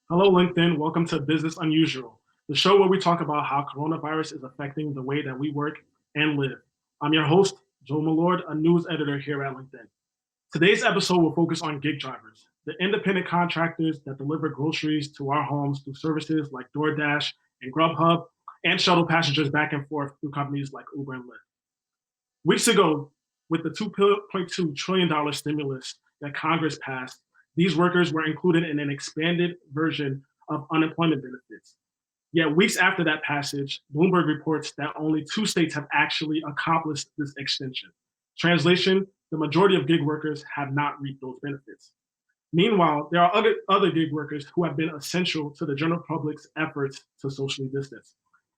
Hello, LinkedIn. Welcome to Business Unusual, the show where we talk about how coronavirus is affecting the way that we work and live. I'm your host, Joe Milord, a news editor here at LinkedIn. Today's episode will focus on gig drivers, the independent contractors that deliver groceries to our homes through services like DoorDash and Grubhub, and shuttle passengers back and forth through companies like Uber and Lyft. Weeks ago, with the $2.2 trillion stimulus that Congress passed, these workers were included in an expanded version of unemployment benefits. Yet, weeks after that passage, Bloomberg reports that only two states have actually accomplished this extension. Translation: the majority of gig workers have not reaped those benefits. Meanwhile, there are other gig workers who have been essential to the general public's efforts to socially distance.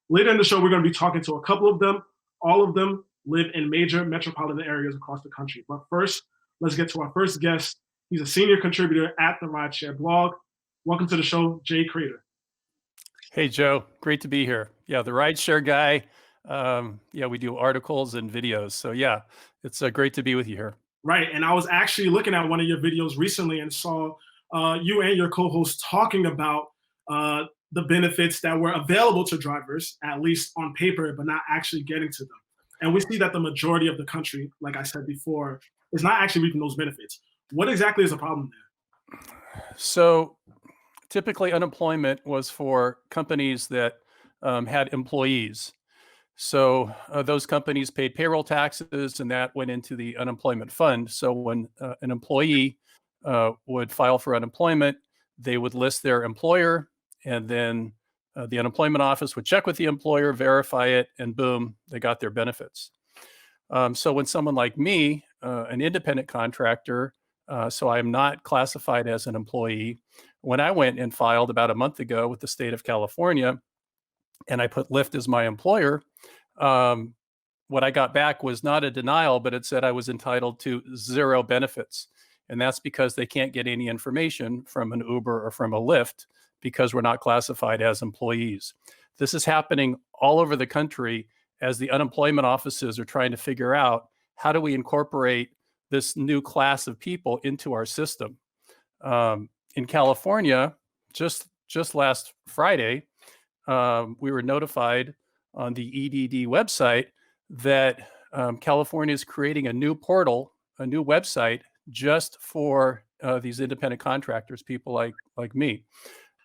Later in the show, we're going to be talking to a couple of them. All of them live in major metropolitan areas across the country. But first, let's get to our first guest. He's a senior contributor at the Rideshare blog. Welcome to the show, Jay Cradeur. Hey, Joe. Great to be here. Yeah, the Rideshare Guy. We do articles and videos. So yeah, it's great to be with you here. Right, and I was actually looking at one of your videos recently and saw you and your co-host talking about the benefits that were available to drivers, at least on paper, but not actually getting to them. And we see that the majority of the country, like I said before, is not actually reaping those benefits. What exactly is the problem there? So typically unemployment was for companies that had employees. So those companies paid payroll taxes and that went into the unemployment fund. So when an employee would file for unemployment, they would list their employer, and then the unemployment office would check with the employer, verify it, and boom, they got their benefits. So when someone like me, an independent contractor, so I am not classified as an employee, when I went and filed about a month ago with the state of California, and I put Lyft as my employer, what I got back was not a denial, but it said I was entitled to zero benefits. And that's because they can't get any information from an Uber or from a Lyft because we're not classified as employees. This is happening all over the country as the unemployment offices are trying to figure out how do we incorporate this new class of people into our system. In California, just last Friday, we were notified on the EDD website that California is creating a new portal, a new website just for these independent contractors, people like me,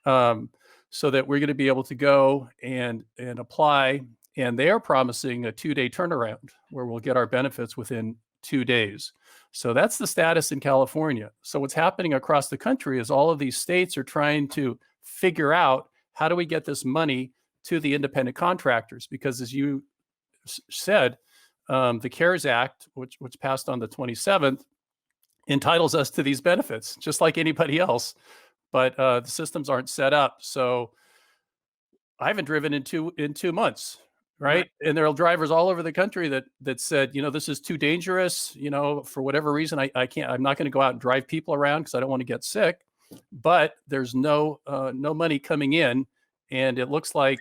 so that we're going to be able to go and apply. And they are promising a 2-day turnaround where we'll get our benefits within 2 days. So that's the status in California. So what's happening across the country is all of these states are trying to figure out how do we get this money to the independent contractors? Because as you said, the CARES Act, which passed on the 27th, entitles us to these benefits, just like anybody else. But the systems aren't set up. So I haven't driven in 2 months, right? And there are drivers all over the country that said, this is too dangerous. For whatever reason, I can't. I'm not going to go out and drive people around because I don't want to get sick. But there's no money coming in, and it looks like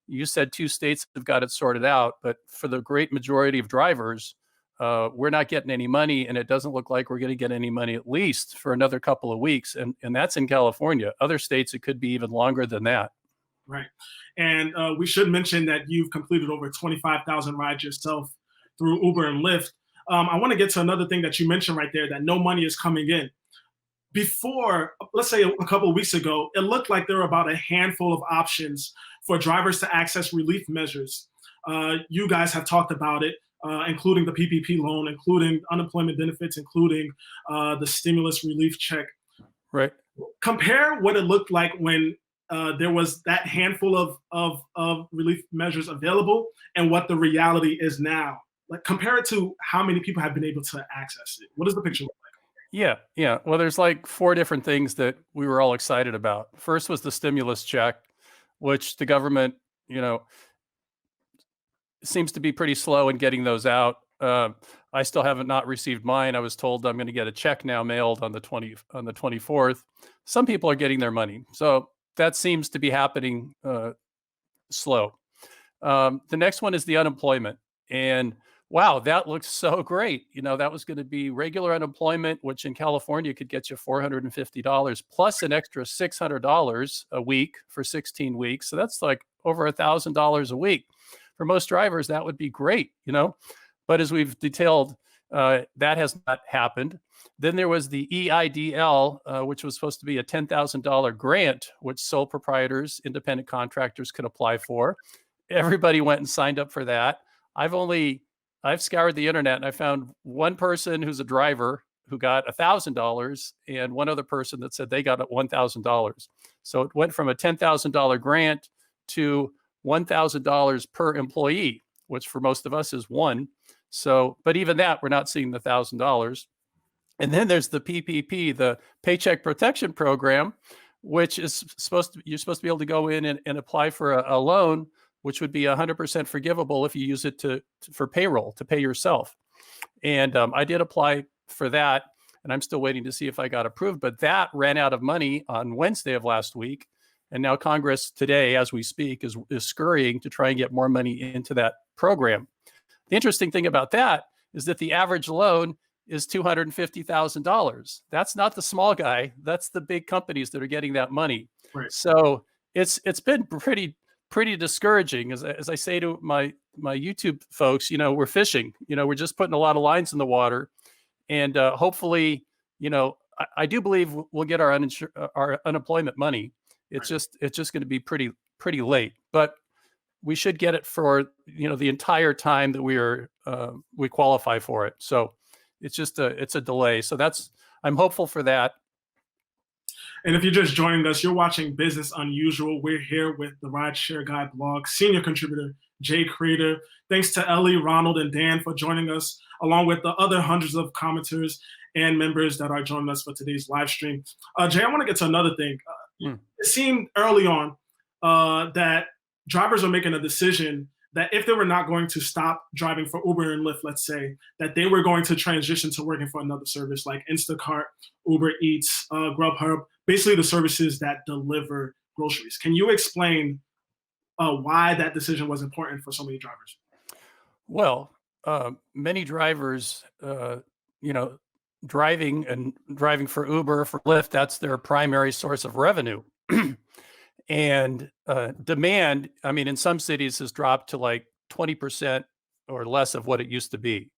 you said 2 states have got it sorted out. But for the great majority of drivers, we're not getting any money, and it doesn't look like we're going to get any money at least for another couple of weeks. And that's in California. Other states, it could be even longer than that. Right. And we should mention that you've completed over 25,000 rides yourself through Uber and Lyft. I want to get to another thing that you mentioned right there, that no money is coming in. Before, let's say a couple of weeks ago, it looked like there were about a handful of options for drivers to access relief measures. You guys have talked about it, including the PPP loan, including unemployment benefits, including the stimulus relief check. Right. Compare what it looked like when there was that handful of relief measures available and what the reality is now. Like, compare it to how many people have been able to access it. What does the picture look like? Yeah. Well, there's like 4 different things that we were all excited about. First was the stimulus check, which the government, seems to be pretty slow in getting those out. I still haven't not received mine. I was told I'm going to get a check now mailed on the 24th. Some people are getting their money, so that seems to be happening slow. The next one is the unemployment, and wow, that looks so great. That was going to be regular unemployment, which in California could get you $450 plus an extra $600 a week for 16 weeks. So that's like over $1,000 a week. For most drivers, that would be great. But as we've detailed, that has not happened. Then there was the EIDL, which was supposed to be a $10,000 grant, which sole proprietors, independent contractors could apply for. Everybody went and signed up for that. I've scoured the internet and I found one person who's a driver who got $1,000 and one other person that said they got $1,000. So it went from a $10,000 grant to $1,000 per employee, which for most of us is one. So, but even that, we're not seeing the $1,000. And then there's the PPP, the Paycheck Protection Program, which is you're supposed to be able to go in and apply for a loan, which would be 100% forgivable if you use it for payroll, to pay yourself. And I did apply for that, and I'm still waiting to see if I got approved. But that ran out of money on Wednesday of last week. And now Congress today, as we speak, is scurrying to try and get more money into that program. The interesting thing about that is that the average loan is $250,000. That's not the small guy. That's the big companies that are getting that money. Right. So it's been pretty discouraging. As I say to my YouTube folks, we're fishing. We're just putting a lot of lines in the water, and hopefully, I do believe we'll get our unemployment money. It's just going to be pretty late, but we should get it for the entire time that we qualify for it. So it's a delay. So I'm hopeful for that. And if you're just joining us, you're watching Business Unusual. We're here with the Rideshare Guy blog senior contributor, Jay Cradeur. Thanks to Ellie, Ronald, and Dan for joining us, along with the other hundreds of commenters and members that are joining us for today's live stream. Jay, I want to get to another thing. It seemed early on that drivers are making a decision that if they were not going to stop driving for Uber and Lyft, let's say, that they were going to transition to working for another service like Instacart, Uber Eats, Grubhub, basically the services that deliver groceries. Can you explain why that decision was important for so many drivers? Well, many drivers, driving for Uber, for Lyft, that's their primary source of revenue. And demand, in some cities has dropped to like 20% or less of what it used to be.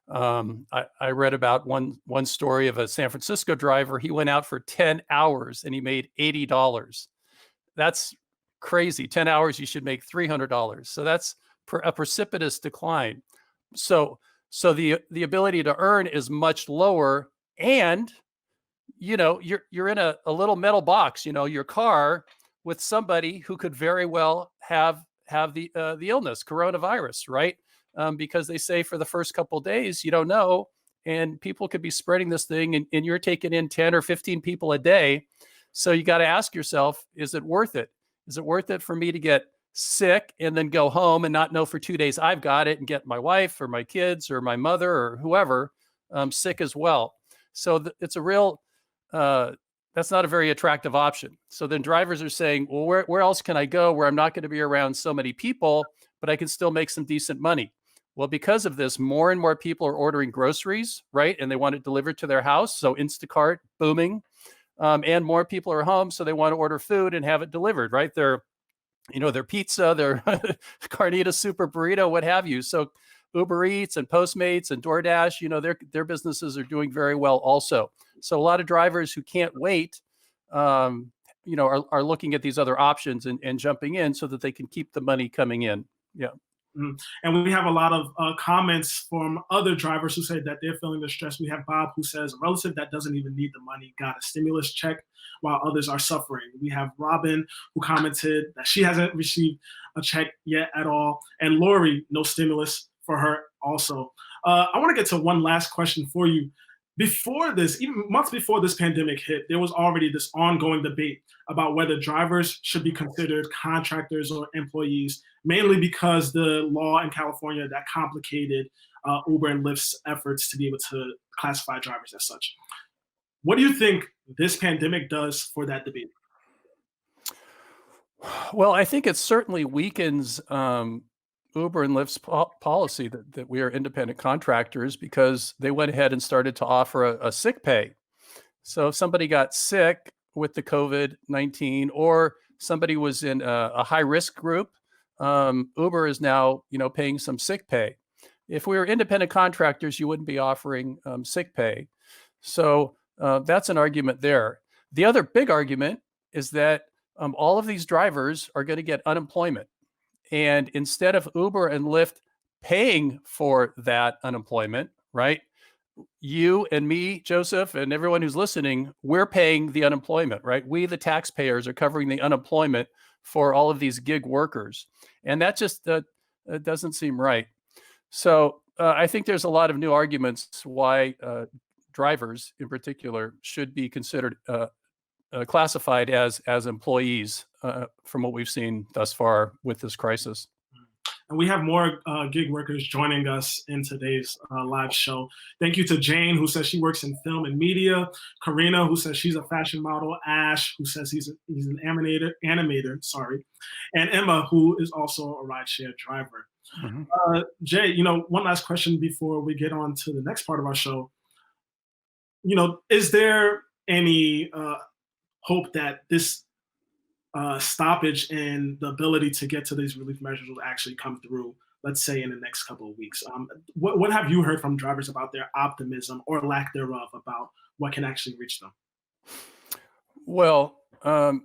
I read about one story of a San Francisco driver. He went out for 10 hours and he made $80. That's crazy. 10 hours, you should make $300. So that's a precipitous decline. So the ability to earn is much lower, and you're in a little metal box, your car, with somebody who could very well have the illness, coronavirus, right? Because they say for the first couple of days, you don't know, and people could be spreading this thing, and you're taking in 10 or 15 people a day. So you got to ask yourself, is it worth it? Is it worth it for me to get sick and then go home and not know for 2 days I've got it, and get my wife or my kids or my mother or whoever sick as well? So it's a real, that's not a very attractive option. So then drivers are saying, well, where else can I go where I'm not going to be around so many people, but I can still make some decent money? Well, because of this, more and more people are ordering groceries, right? And they want it delivered to their house. So Instacart booming, and more people are home, so they want to order food and have it delivered, right? Their pizza, their carnita super burrito, what have you. So Uber Eats and Postmates and DoorDash, their businesses are doing very well also. So a lot of drivers who can't wait, are looking at these other options and jumping in so that they can keep the money coming in. Yeah. Mm-hmm. And we have a lot of comments from other drivers who say that they're feeling the stress. We have Bob who says a relative that doesn't even need the money got a stimulus check while others are suffering. We have Robin who commented that she hasn't received a check yet at all. And Lori, no stimulus for her also. I want to get to one last question for you. Before this, even months before this pandemic hit, there was already this ongoing debate about whether drivers should be considered contractors or employees, mainly because the law in California that complicated Uber and Lyft's efforts to be able to classify drivers as such. What do you think this pandemic does for that debate? Well, I think it certainly weakens Uber and Lyft's policy that we are independent contractors because they went ahead and started to offer a sick pay. So if somebody got sick with the COVID-19 or somebody was in a high risk group, Uber is now, paying some sick pay. If we were independent contractors, you wouldn't be offering sick pay. So that's an argument there. The other big argument is that all of these drivers are going to get unemployment. And instead of Uber and Lyft paying for that unemployment, right? You and me, Joseph, and everyone who's listening, we're paying the unemployment, right? We, the taxpayers, are covering the unemployment for all of these gig workers. And that just doesn't seem right. So I think there's a lot of new arguments why drivers in particular should be considered classified as employees from what we've seen thus far with this crisis. And we have more gig workers joining us in today's live show. Thank you to Jane, who says she works in film and media. Karina, who says she's a fashion model. Ash, who says he's an animator, and Emma, who is also a rideshare driver. Mm-hmm. Jay, one last question before we get on to the next part of our show. Is there any hope that this stoppage in the ability to get to these relief measures will actually come through, let's say in the next couple of weeks? What have you heard from drivers about their optimism or lack thereof about what can actually reach them? Well, I'm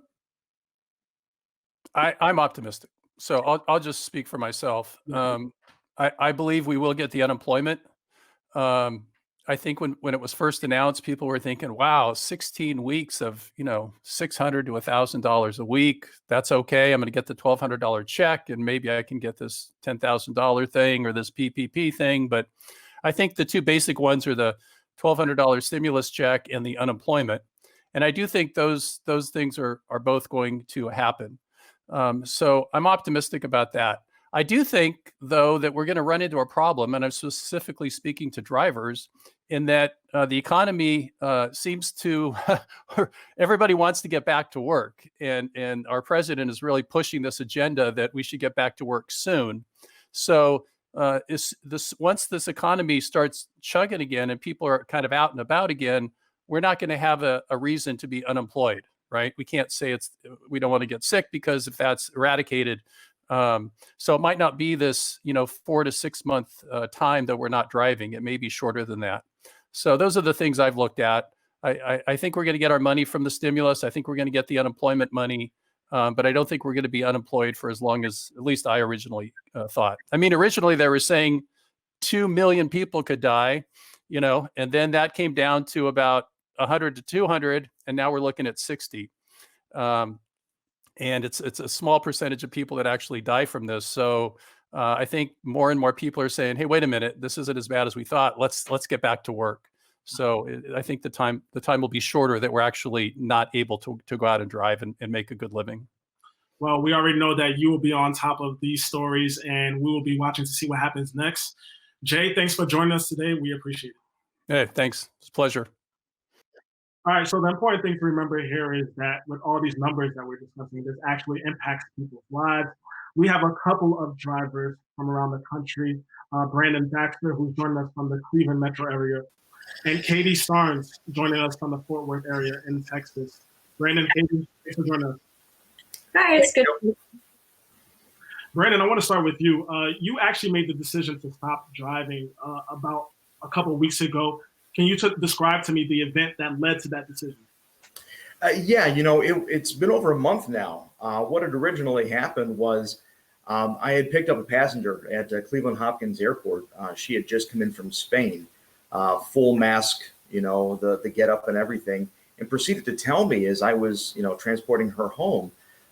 optimistic. So I'll just speak for myself. I believe we will get the unemployment. I think when it was first announced, people were thinking, wow, 16 weeks of, $600 to $1,000 a week. That's okay. I'm going to get the $1,200 check and maybe I can get this $10,000 thing or this PPP thing. But I think the two basic ones are the $1,200 stimulus check and the unemployment. And I do think those things are both going to happen. So I'm optimistic about that. I do think, though, that we're going to run into a problem, and I'm specifically speaking to drivers, in that the economy seems to, everybody wants to get back to work. And our president is really pushing this agenda that we should get back to work soon. So once this economy starts chugging again and people are kind of out and about again, we're not going to have a reason to be unemployed, right? We can't say we don't want to get sick because if that's eradicated, so it might not be this, 4 to 6 month time that we're not driving. It may be shorter than that. So those are the things I've looked at. I think we're going to get our money from the stimulus. I think we're going to get the unemployment money, but I don't think we're going to be unemployed for as long as at least I originally thought. I mean, originally they were saying 2 million people could die, and then that came down to about 100 to 200, and now we're looking at 60. And it's a small percentage of people that actually die from this. So I think more and more people are saying, "Hey, wait a minute, this isn't as bad as we thought. Let's get back to work." So I think the time will be shorter that we're actually not able to go out and drive and make a good living. Well, we already know that you will be on top of these stories, and we will be watching to see what happens next. Jay, thanks for joining us today. We appreciate it. Hey, thanks. It's a pleasure. All right, so the important thing to remember here is that with all these numbers that we're discussing, this actually impacts people's lives. We have a couple of drivers from around the country, Brandon Baxter, who's joining us from the Cleveland metro area, and Katie Starnes joining us from the Fort Worth area in Texas. Brandon, Katie, thanks for joining us. Hi, it's good. Brandon, I want to start with you. You actually made the decision to stop driving about a couple of weeks ago. Can you describe to me the event that led to that decision? Yeah, it's been over a month now. What had originally happened was I had picked up a passenger at Cleveland Hopkins Airport. She had just come in from Spain, full mask, the get up and everything, and proceeded to tell me as I was, transporting her home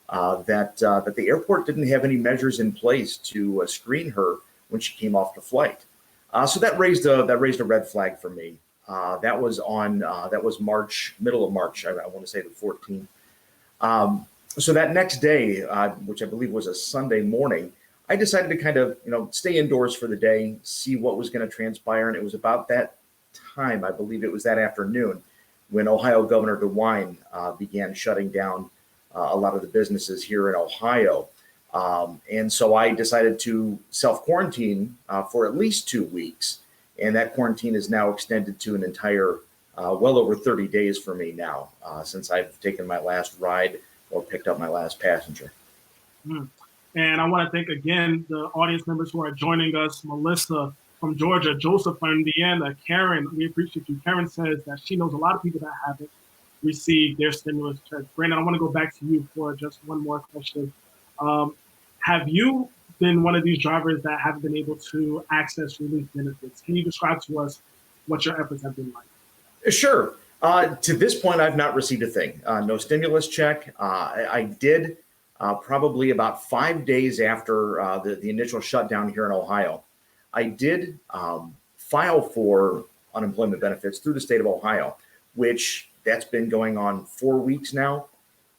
that the airport didn't have any measures in place to screen her when she came off the flight. So that raised a red flag for me. That was March, middle of March. I want to say the 14th. So that next day, which I believe was a Sunday morning, I decided to kind of, stay indoors for the day, see what was going to transpire. And it was about that time, I believe it was that afternoon, when Ohio Governor DeWine began shutting down a lot of the businesses here in Ohio. And so I decided to self-quarantine for at least 2 weeks. And that quarantine is now extended to an entire well over 30 days for me now, since I've taken my last ride or picked up my last passenger. And I want to thank again the audience members who are joining us: Melissa from Georgia, Joseph from Indiana, Karen. We appreciate you. Karen says that she knows a lot of people that haven't received their stimulus check. Brandon, I want to go back to you for just one more question. Have you been one of these drivers that haven't been able to access relief benefits? Can you describe to us what your efforts have been like? Sure. To this point, I've not received a thing. No stimulus check. I did probably about 5 days after the initial shutdown here in Ohio. I did file for unemployment benefits through the state of Ohio, which that's been going on 4 weeks now.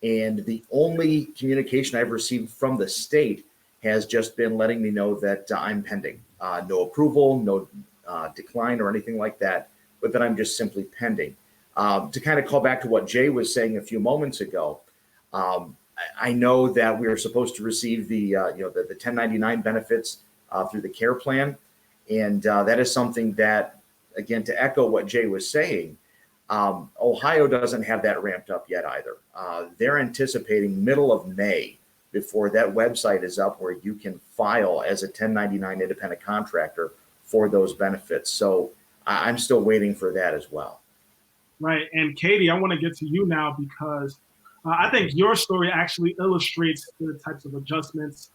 And the only communication I've received from the state has just been letting me know that I'm pending. No approval, no decline or anything like that, but that I'm just simply pending. To kind of call back to what Jay was saying a few moments ago, I know that we are supposed to receive the 1099 benefits through the care plan. And that is something that, again, to echo what Jay was saying, Ohio doesn't have that ramped up yet either. They're anticipating middle of May before that website is up where you can file as a 1099 independent contractor for those benefits. So I'm still waiting for that as well. Right. And Katie, I want to get to you now because I think your story actually illustrates the types of adjustments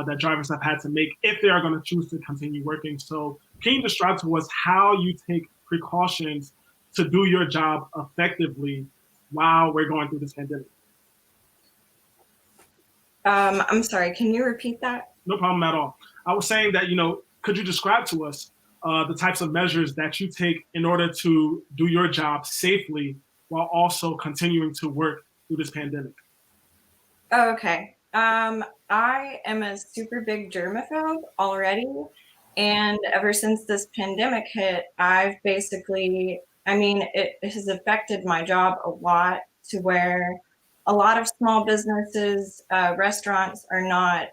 that drivers have had to make if they are going to choose to continue working. So can you describe to us how you take precautions to do your job effectively while we're going through this pandemic? I'm sorry, can you repeat that? No problem at all. I was saying that, could you describe to us the types of measures that you take in order to do your job safely while also continuing to work through this pandemic? Oh, okay. I am a super big germaphobe already. And ever since this pandemic hit, I've basically, it has affected my job a lot to where a lot of small businesses, restaurants are not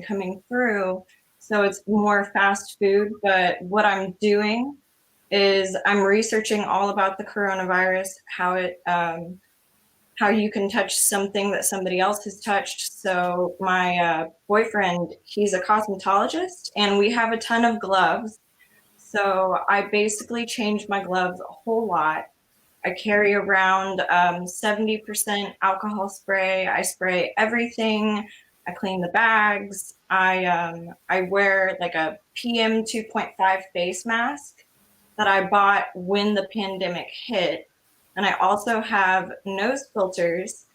coming through. So it's more fast food. But what I'm doing is I'm researching all about the coronavirus, how you can touch something that somebody else has touched. So my boyfriend, he's a cosmetologist and we have a ton of gloves. So I basically changed my gloves a whole lot. I carry around 70% alcohol spray. I spray everything. I clean the bags. I wear like a PM 2.5 face mask that I bought when the pandemic hit. And I also have nose filters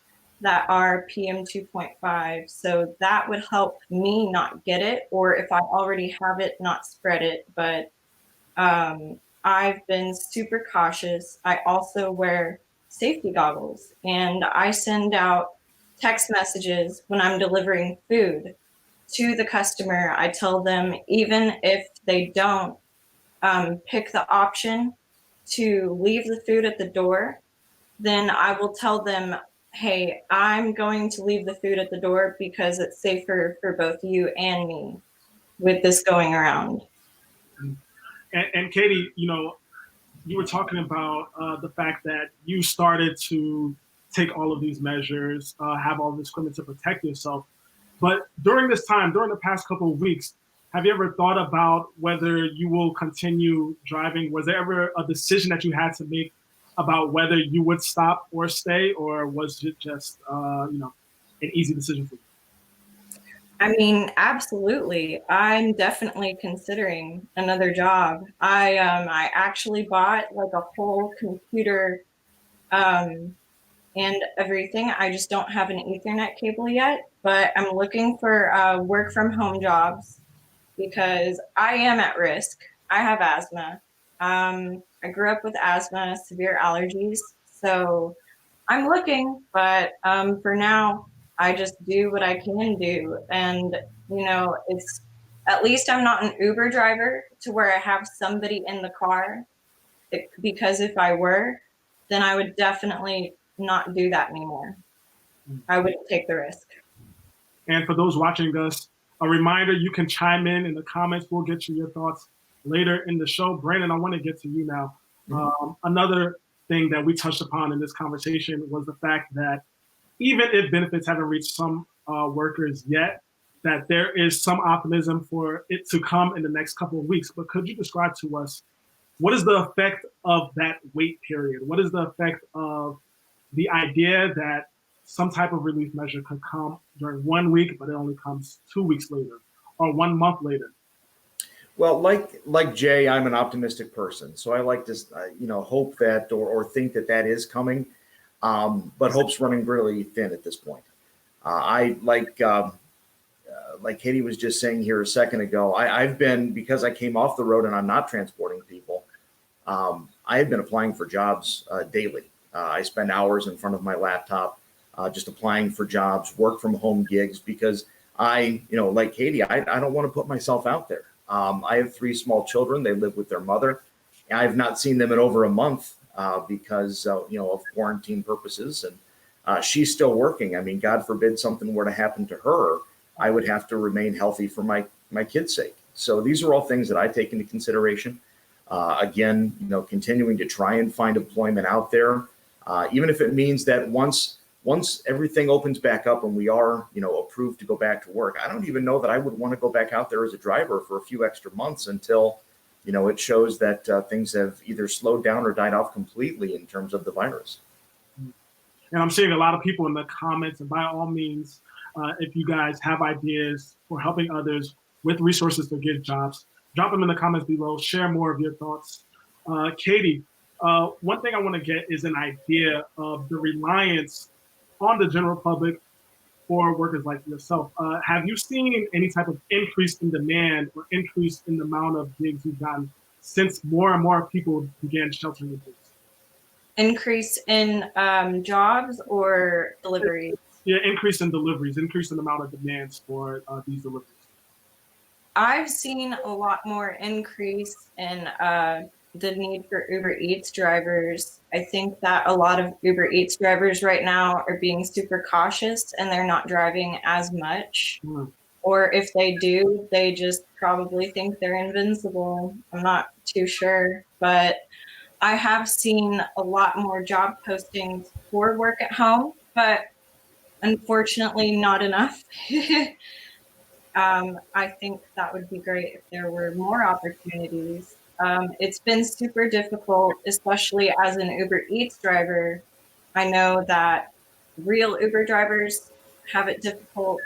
that are PM 2.5. So that would help me not get it, or if I already have it, not spread it. But I've been super cautious. I also wear safety goggles and I send out text messages when I'm delivering food to the customer. I tell them, even if they don't pick the option to leave the food at the door, then I will tell them, hey, I'm going to leave the food at the door because it's safer for both you and me with this going around. And Katie, you were talking about the fact that you started to take all of these measures, have all this equipment to protect yourself. But during this time, during the past couple of weeks, have you ever thought about whether you will continue driving? Was there ever a decision that you had to make about whether you would stop or stay, or was it just, an easy decision for you? Absolutely. I'm definitely considering another job. I actually bought like a whole computer and everything. I just don't have an Ethernet cable yet, but I'm looking for work from home jobs because I am at risk. I have asthma. I grew up with asthma, severe allergies. So I'm looking, but for now, I just do what I can do. And, it's at least I'm not an Uber driver to where I have somebody in the car. Because if I were, then I would definitely not do that anymore. I wouldn't take the risk. And for those watching us, a reminder, you can chime in the comments. We'll get you your thoughts later in the show. Brandon, I want to get to you now. Another thing that we touched upon in this conversation was the fact that even if benefits haven't reached some workers yet, that there is some optimism for it to come in the next couple of weeks. But could you describe to us, what is the effect of that wait period? What is the effect of the idea that some type of relief measure could come during 1 week, but it only comes 2 weeks later or 1 month later? Well, like Jay, I'm an optimistic person, so I like to hope that or think that that is coming, but hope's running really thin at this point. I like Katie was just saying here a second ago. I've been, because I came off the road and I'm not transporting people. I have been applying for jobs daily. I spend hours in front of my laptop, just applying for jobs, work from home gigs, because like Katie, I don't want to put myself out there. I have 3 small children. They live with their mother. I have not seen them in over a month because of quarantine purposes. And she's still working. I mean, God forbid something were to happen to her, I would have to remain healthy for my kids' sake. So these are all things that I take into consideration. Again, continuing to try and find employment out there, even if it means that once everything opens back up and we are, approved to go back to work, I don't even know that I would want to go back out there as a driver for a few extra months until, it shows that things have either slowed down or died off completely in terms of the virus. And I'm seeing a lot of people in the comments, and by all means, if you guys have ideas for helping others with resources to get jobs, drop them in the comments below, share more of your thoughts. Katie, one thing I want to get is an idea of the reliance on the general public for workers like yourself. Have you seen any type of increase in demand or increase in the amount of gigs you've gotten since more and more people began sheltering in place? Increase in jobs or deliveries? Yeah, increase in deliveries, increase in the amount of demands for these deliveries. I've seen a lot more increase in the need for Uber Eats drivers. I think that a lot of Uber Eats drivers right now are being super cautious and they're not driving as much. Or if they do, they just probably think they're invincible. I'm not too sure, but I have seen a lot more job postings for work at home, but unfortunately not enough. I think that would be great if there were more opportunities. It's been super difficult, especially as an Uber Eats driver. I know that real Uber drivers have it difficult,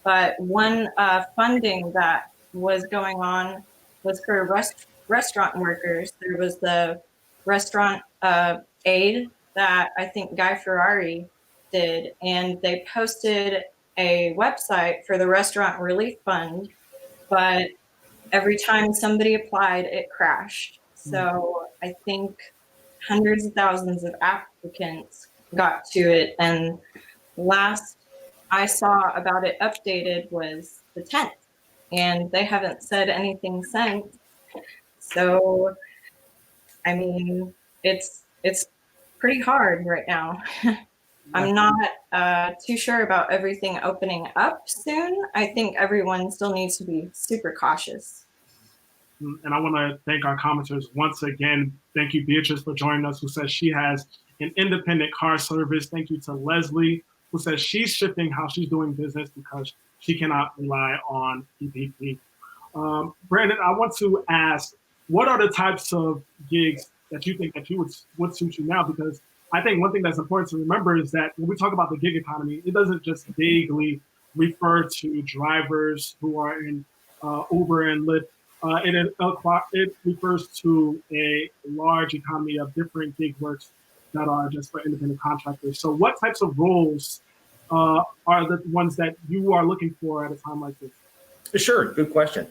but one funding that was going on was for restaurant workers. There was the restaurant aid that I think Guy Ferrari did, and they posted a website for the Restaurant Relief Fund, but every time somebody applied, it crashed. So I think hundreds of thousands of applicants got to it, and last I saw about it updated was the 10th, and they haven't said anything since. So I mean, it's pretty hard right now. I'm not too sure about everything opening up soon. I think everyone still needs to be super cautious. And I want to thank our commenters once again. Thank you, Beatrice, for joining us, who says she has an independent car service. Thank you to Leslie, who says she's shifting how she's doing business because she cannot rely on PPP. Brandon, I want to ask, what are the types of gigs that you think that you would suit you now? Because I think one thing that's important to remember is that when we talk about the gig economy, it doesn't just vaguely refer to drivers who are in Uber and Lyft. It refers to a large economy of different gig works that are just for independent contractors. So what types of roles are the ones that you are looking for at a time like this? Sure, good question.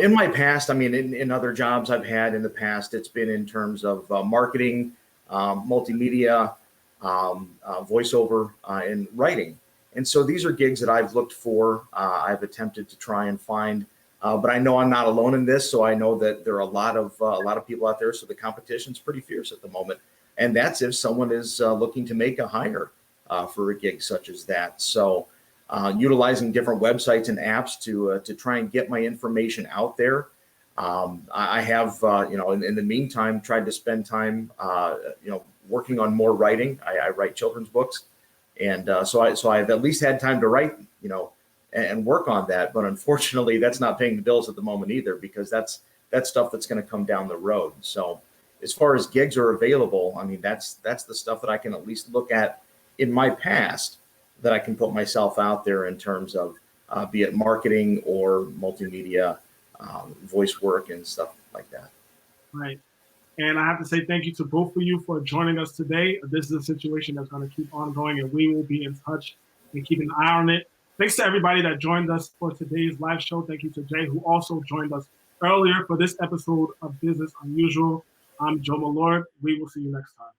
In my past, I mean, in other jobs I've had in the past, it's been in terms of marketing, multimedia, voiceover, and writing. And so these are gigs that I've looked for. I've attempted to try and find, but I know I'm not alone in this. So I know that there are a lot of people out there. So the competition's pretty fierce at the moment. And that's if someone is looking to make a hire for a gig such as that. So utilizing different websites and apps to try and get my information out there. I have, in the meantime, tried to spend time, working on more writing. I write children's books, and so I've at least had time to write, and work on that. But unfortunately, that's not paying the bills at the moment either, because that's stuff that's going to come down the road. So as far as gigs are available, I mean, that's the stuff that I can at least look at in my past that I can put myself out there in terms of be it marketing or multimedia, voice work and stuff like that. Right. And I have to say thank you to both of you for joining us today. This is a situation that's going to keep on going, and we will be in touch and keep an eye on it. Thanks to everybody that joined us for today's live show. Thank you to Jay, who also joined us earlier for this episode of Business Unusual. I'm Joe Milord. We will see you next time.